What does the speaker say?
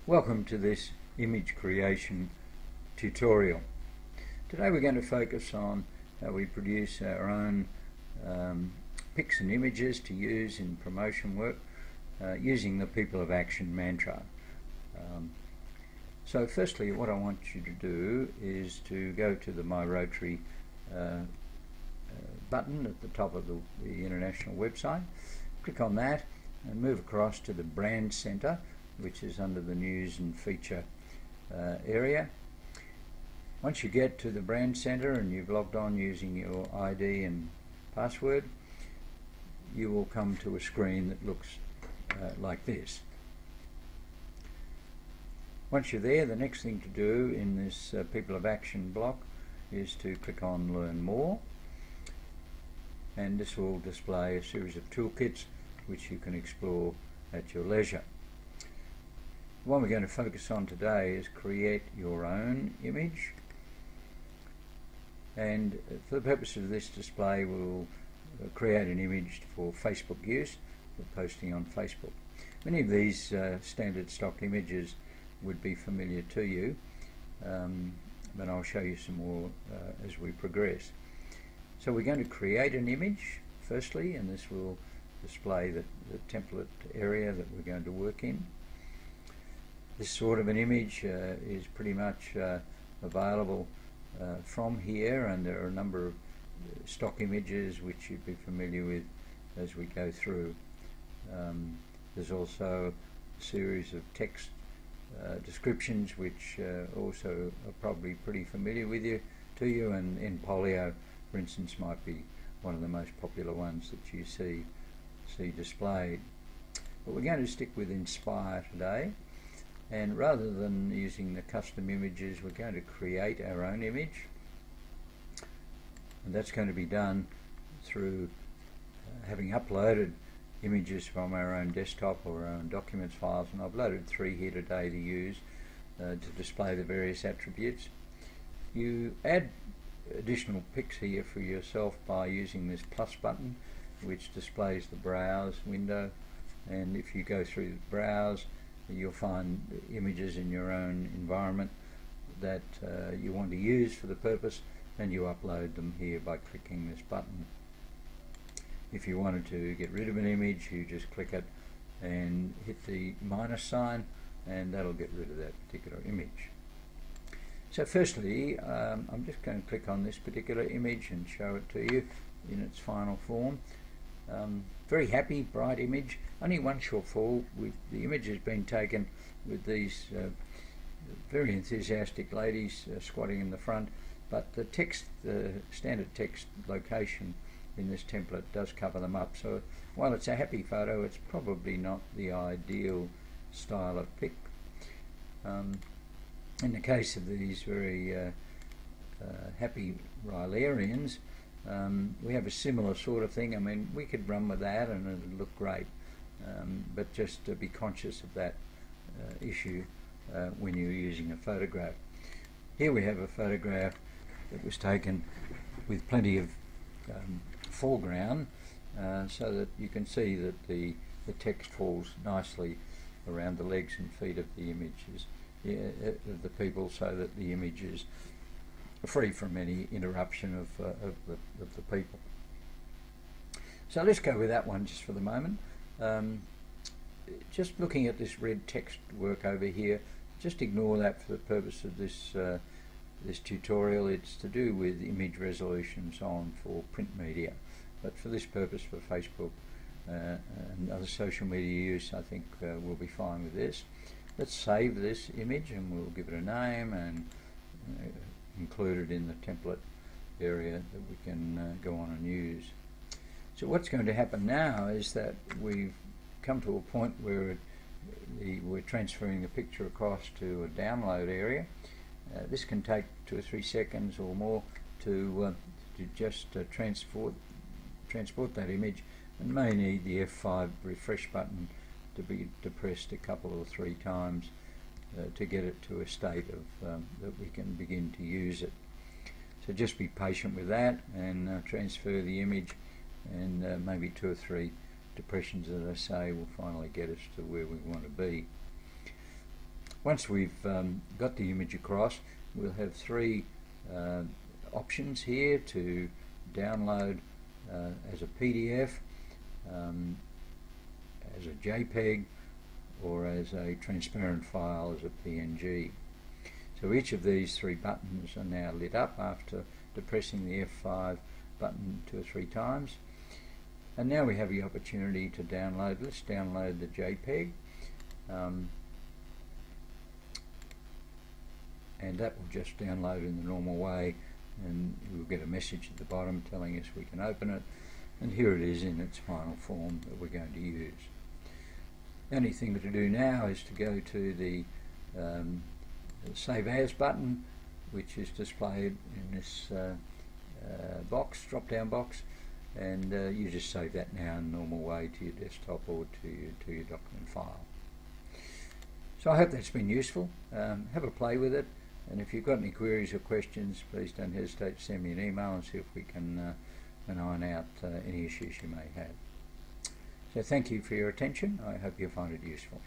Welcome to this image creation tutorial. Today we're going to focus on how we produce our own pics and images to use in promotion work using the People of Action mantra. So firstly, what I want you to do is to go to the My Rotary button at the top of the international website. Click on that and move across to the Brand Center, which is under the News and Feature area. Once you get to the Brand Center and you've logged on using your ID and password, you will come to a screen that looks like this. Once you're there, the next thing to do in this People of Action block is to click on Learn More, and this will display a series of toolkits which you can explore at your leisure. The one we're going to focus on today is create your own image, and for the purpose of this display we'll create an image for Facebook use, for posting on Facebook. Many of these standard stock images would be familiar to you, but I'll show you some more as we progress. So we're going to create an image firstly, and this will display the template area that we're going to work in. This sort of an image is pretty much available from here, and there are a number of stock images which you'd be familiar with as we go through. There's also a series of text descriptions which also are probably pretty familiar to you, and in polio, for instance, might be one of the most popular ones that you see displayed. But we're going to stick with Inspire today, and rather than using the custom images, we're going to create our own image, and that's going to be done through having uploaded images from our own desktop or our own documents files, and I've loaded 3 here today to use to display the various attributes. You add additional pics here for yourself by using this plus button, which displays the browse window, and if you go through browse, you'll find images in your own environment that you want to use for the purpose, and you upload them here by clicking this button. If you wanted to get rid of an image, you just click it and hit the minus sign, and that'll get rid of that particular image. So firstly, I'm just going to click on this particular image and show it to you in its final form. Very happy, bright image. Only one shortfall: the image has been taken with these very enthusiastic ladies squatting in the front, but the text, the standard text location in this template does cover them up. So while it's a happy photo, it's probably not the ideal style of pic. In the case of these very happy Rylarians, we have a similar sort of thing. I mean, we could run with that and it would look great, but just to be conscious of that issue when you're using a photograph. Here we have a photograph that was taken with plenty of foreground, so that you can see that the text falls nicely around the legs and feet of the images, of the people, so that the image is free from any interruption of the people. So let's go with that one just for the moment. Just looking at this red text work over here, just ignore that for the purpose of this this tutorial. It's to do with image resolutions on for print media, but for this purpose, for Facebook and other social media use, I think we'll be fine with this. Let's save this image and we'll give it a name and include it in the template area that we can go on and use. So what's going to happen now is that we've come to a point where we're transferring the picture across to a download area. This can take 2 or 3 seconds or more to just transport that image, and may need the F5 refresh button to be depressed a couple or 3 times to get it to a state of that we can begin to use it. So just be patient with that and transfer the image, and maybe 2 or 3 depressions, as I say, will finally get us to where we want to be. Once we've got the image across, we'll have three options here to download as a PDF, as a JPEG, or as a transparent file as a PNG. So each of these three buttons are now lit up after depressing the F5 button 2 or 3 times. And now we have the opportunity to download. Let's download the JPEG. And that will just download in the normal way, and we'll get a message at the bottom telling us we can open it, and here it is in its final form that we're going to use. The only thing to do now is to go to the Save As button, which is displayed in this drop-down box, and you just save that now in the normal way to your desktop or to your document file. So I hope that's been useful. Have a play with it, and if you've got any queries or questions, please don't hesitate to send me an email and see if we can iron out any issues you may have. So thank you for your attention. I hope you find it useful.